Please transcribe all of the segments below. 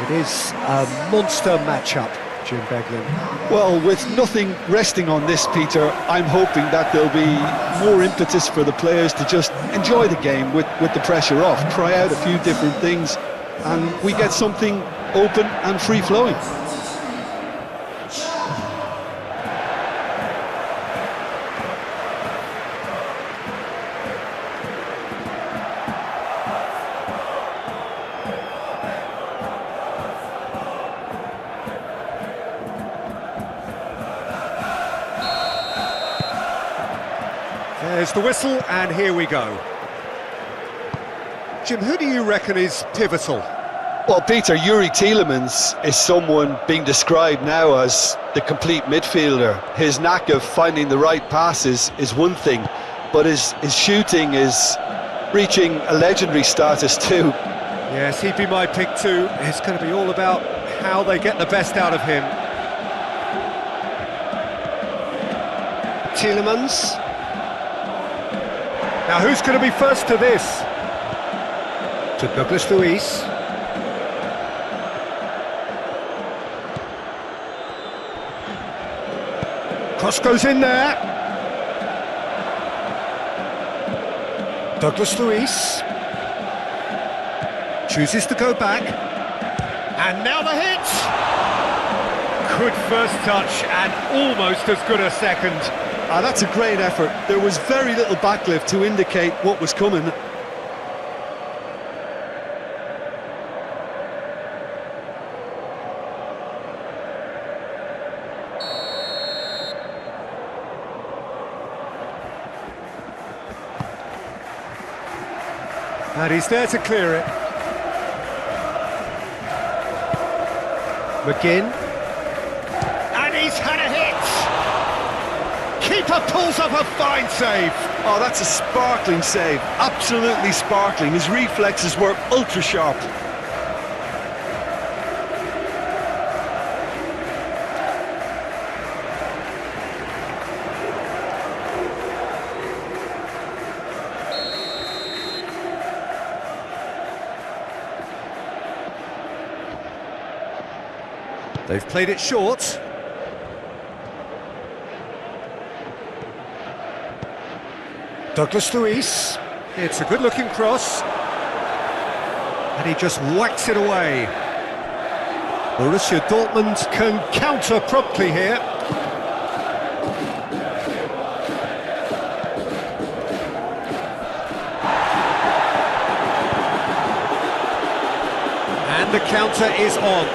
It is a monster matchup, Jim Beglin. Well, with nothing resting on this, Peter, I'm hoping that there'll be more impetus for the players to just enjoy the game with the pressure off, try out a few different things, and we get something open and free-flowing. There's the whistle, and here we go. Jim, who do you reckon is pivotal? Well, Peter, Yuri Tielemans is someone being described now as the complete midfielder. His knack of finding the right passes is one thing, but his shooting is reaching a legendary status too. Yes, he'd be my pick too. It's going to be all about how they get the best out of him. Tielemans. Now who's going to be first to this? To Douglas Luiz. Cross goes in there. Douglas Luiz chooses to go back. And now the hit! Good first touch and almost as good a second. That's a great effort. There was very little backlift to indicate what was coming. And he's there to clear it. McGinn. And he's had a hit! Keeper pulls up a fine save. Oh, that's a sparkling save. Absolutely sparkling. His reflexes were ultra sharp. They've played it short. Douglas Luiz. It's a good-looking cross. And he just whacks it away. Borussia Dortmund can counter promptly here. And the counter is on.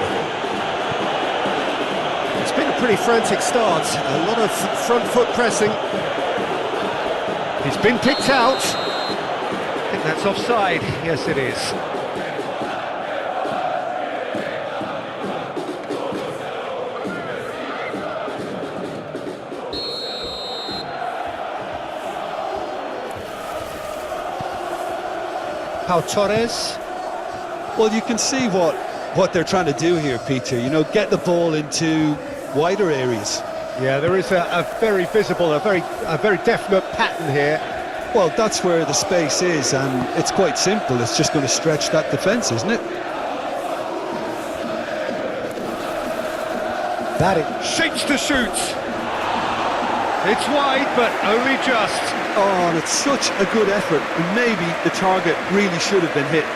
It's been a pretty frantic start. A lot of front foot pressing. He's been picked out. I think that's offside. Yes, it is. Pau Torres. Well, you can see what they're trying to do here, Peter. You know, get the ball into wider areas. Yeah, there is a very visible, a very definite pattern here. Well, that's where the space is, and it's quite simple. It's just going to stretch that defence, isn't it? That it shapes to shoot. It's wide, but only just. Oh, and it's such a good effort, and maybe the target really should have been hit.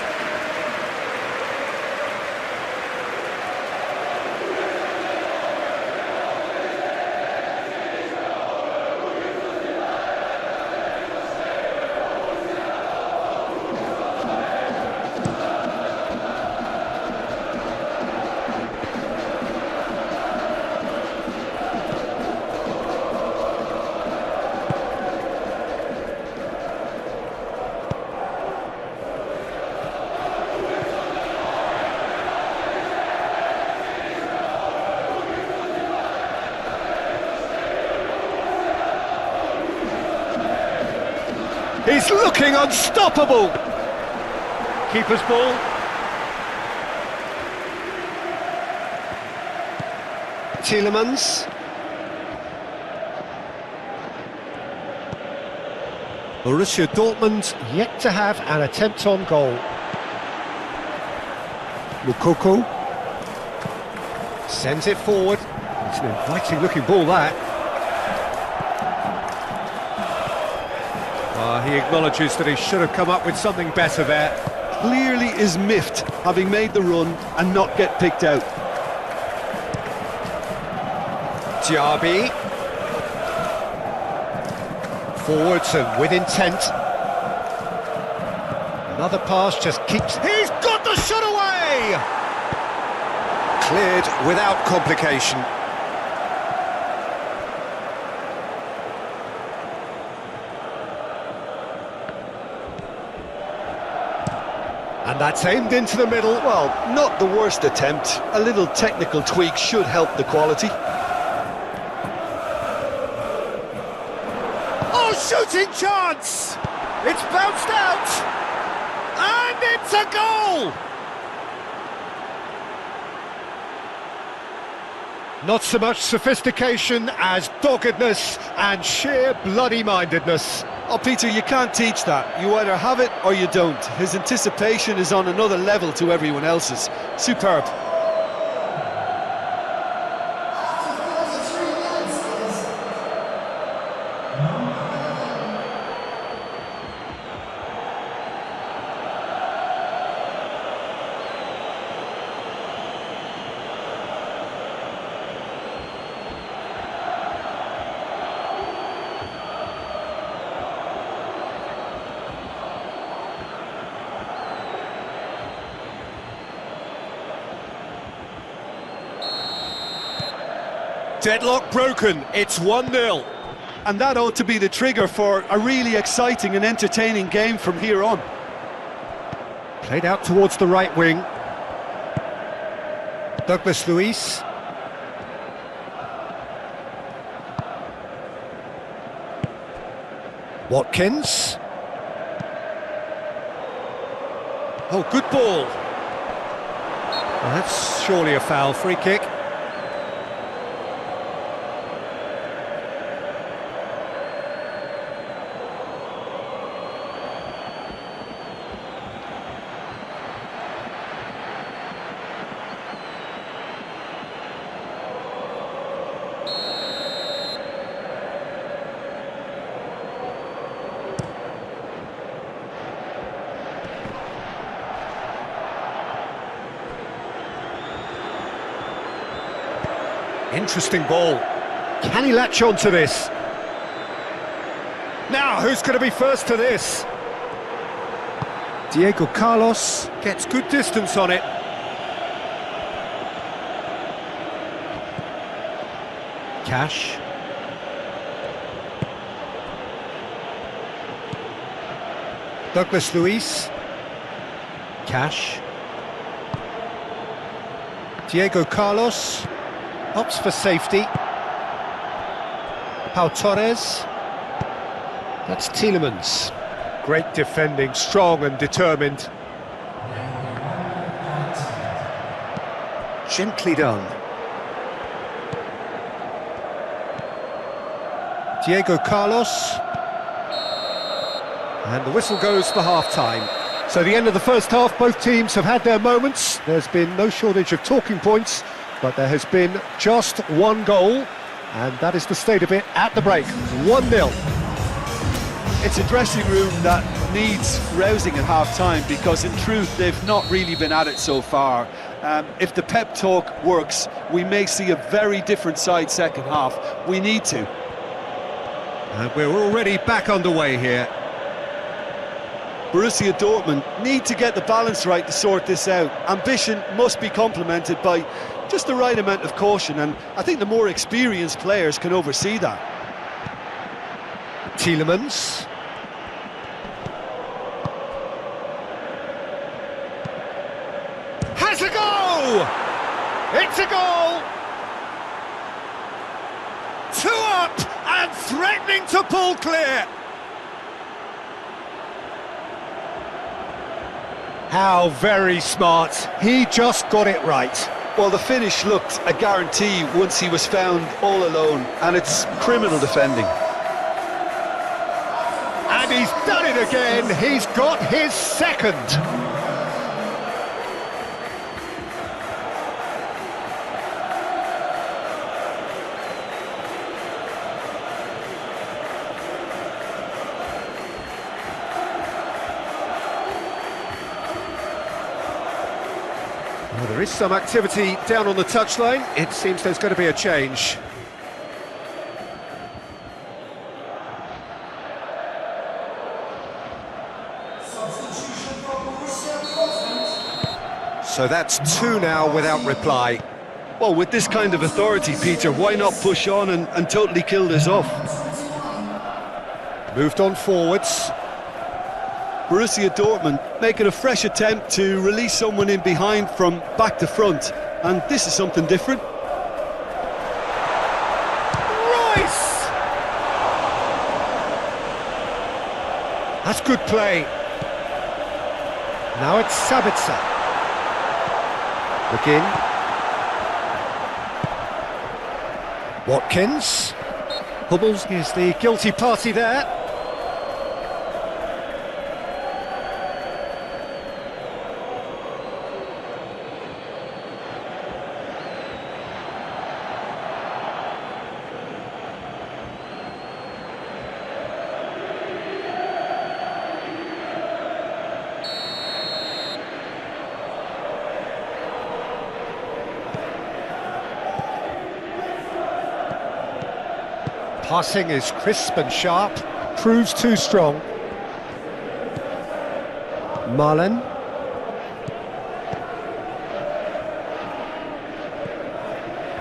He's looking unstoppable. Keeper's ball. Tielemans. Borussia Dortmund yet to have an attempt on goal. Mukoko. Sends it forward. It's an inviting looking ball, that. He acknowledges that he should have come up with something better there. Clearly is miffed, having made the run and not get picked out. Diaby. Forwards and with intent. Another pass just keeps... He's got the shot away! Cleared without complication. And that's aimed into the middle. Well, not the worst attempt. A little technical tweak should help the quality. Oh, shooting chance! It's bounced out! And it's a goal! Not so much sophistication as doggedness and sheer bloody-mindedness. Oh, Peter, you can't teach that. You either have it or you don't. His anticipation is on another level to everyone else's. Superb. Deadlock broken, it's 1-0. And that ought to be the trigger for a really exciting and entertaining game from here on. Played out towards the right wing. Douglas Luiz. Watkins. Oh, good ball. Well, that's surely a foul, free kick. Interesting ball. Can he latch on to this? Now, who's going to be first to this? Diego Carlos gets good distance on it. Cash. Douglas Luiz. Cash. Diego Carlos. Opts for safety. Pau Torres. That's Tielemans. Great defending, strong and determined. Gently done. Diego Carlos. And the whistle goes for half-time. So the end of the first half, both teams have had their moments. There's been no shortage of talking points, but there has been just one goal, and that is the state of it at the break. 1-0. It's a dressing room that needs rousing at half-time, because in truth they've not really been at it so far. If the pep talk works, we may see a very different side second half. We need to. And we're already back underway here. Borussia Dortmund need to get the balance right to sort this out. Ambition must be complemented by just the right amount of caution, and I think the more experienced players can oversee that. Tielemans. Has a goal! It's a goal! 2 up and threatening to pull clear. How very smart. He just got it right. Well, the finish looked a guarantee once he was found all alone, and it's criminal defending. And he's done it again. He's got his second. Well, there is some activity down on the touchline. It seems there's going to be a change. So that's two now without reply. Well, with this kind of authority, Peter, why not push on and totally kill this off? Moved on forwards. Borussia Dortmund making a fresh attempt to release someone in behind from back to front, and this is something different. Royce! That's good play. Now it's Sabitzer. McGinn. Watkins. Hummels is the guilty party there. Passing is crisp and sharp, proves too strong. Marlen.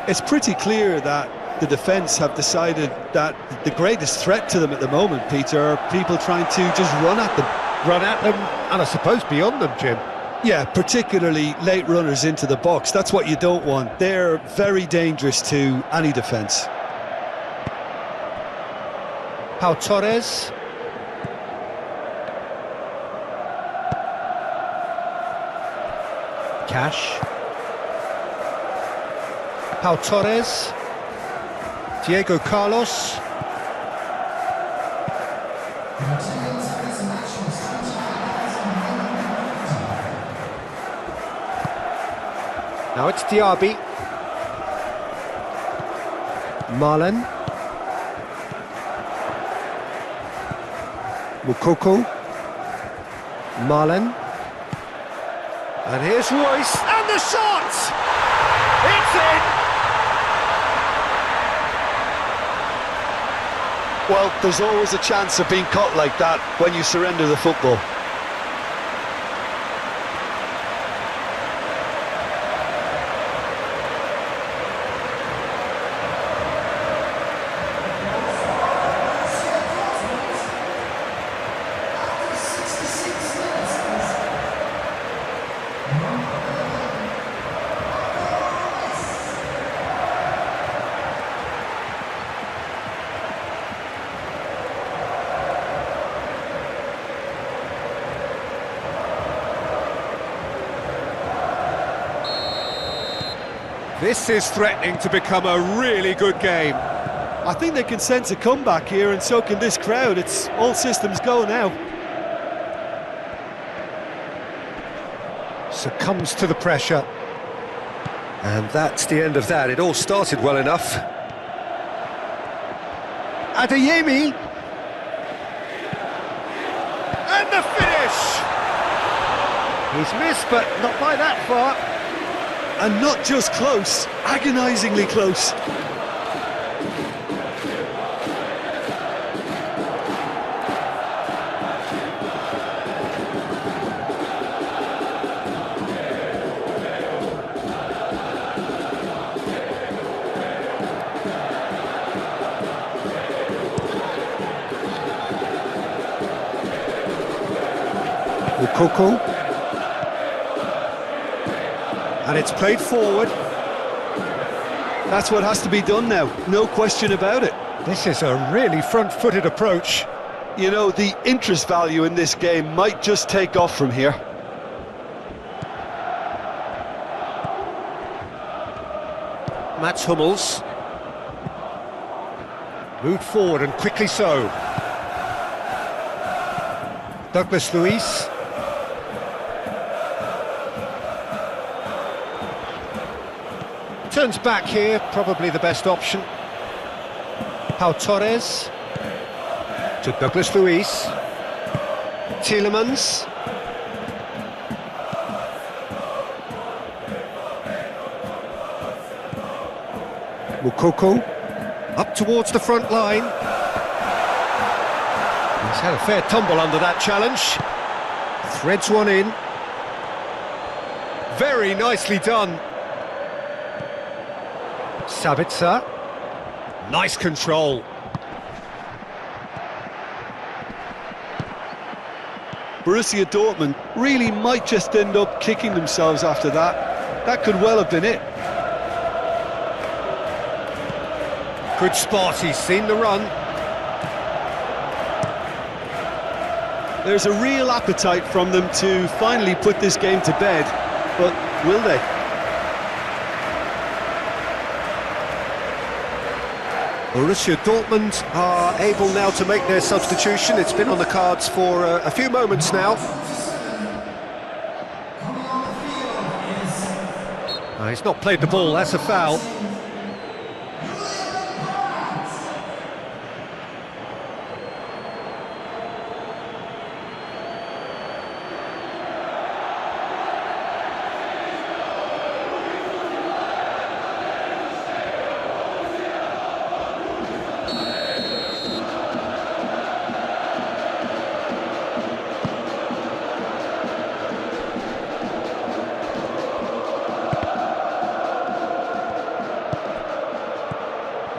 It's pretty clear that the defence have decided that the greatest threat to them at the moment, Peter, are people trying to just run at them. Run at them, and I suppose beyond them, Jim. Yeah, particularly late runners into the box. That's what you don't want. They're very dangerous to any defence. Pau Torres. Cash. Pau Torres. Diego Carlos. Now it's Diaby. Marlen. Mukoko. Marlen. And here's Royce, and the shot! It's in! Well, there's always a chance of being caught like that when you surrender the football. This is threatening to become a really good game. I think they can sense a comeback here, and so can this crowd. It's all systems go now. Succumbs to the pressure. And that's the end of that. It all started well enough. Adeyemi. And the finish! He's missed, but not by that far. And not just close, agonisingly close. Mukoko. And it's played forward. That's what has to be done now, no question about it. This is a really front-footed approach. You know, the interest value in this game might just take off from here. Mats Hummels. Moved forward and quickly so. Douglas Luiz. Turns back here, probably the best option. Pau Torres to Douglas Luiz. Tielemans. Mukoko, up towards the front line. He's had a fair tumble under that challenge. Threads one in. Very nicely done. Sabitzer. Nice control. Borussia Dortmund really might just end up kicking themselves after that. That could well have been it. Good spot, he's seen the run. There's a real appetite from them to finally put this game to bed, but will they? Borussia Dortmund are able now to make their substitution. It's been on the cards for a few moments now. He's not played the ball, that's a foul.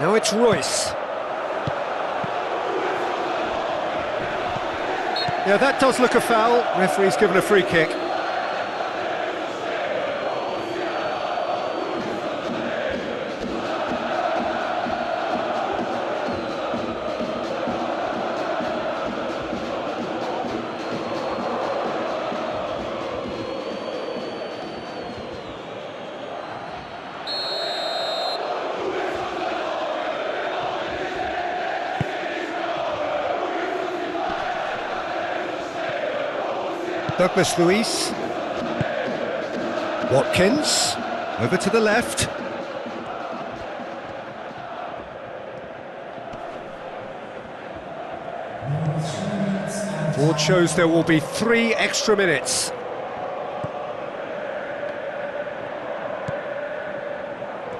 Now it's Royce. Yeah, that does look a foul. Referee's given a free kick. Douglas Luiz. Watkins, over to the left. Board shows there will be 3 extra minutes.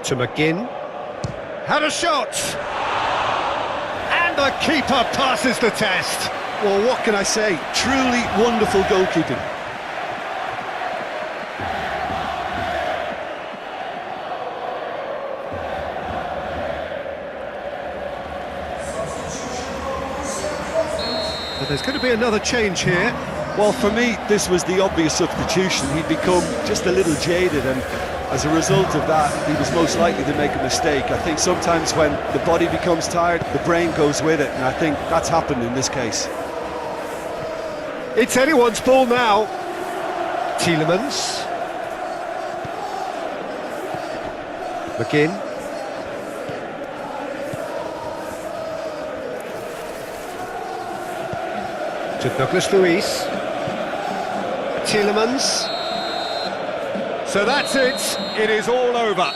To McGinn. Had a shot! And the keeper passes the test. Well, what can I say? Truly wonderful goalkeeping. But there's going to be another change here. Well, for me, this was the obvious substitution. He'd become just a little jaded, and as a result of that, he was most likely to make a mistake. I think sometimes when the body becomes tired, the brain goes with it, and I think that's happened in this case. It's anyone's ball now. Tielemans. McGinn. To Douglas Luiz. Tielemans. So that's it. It is all over.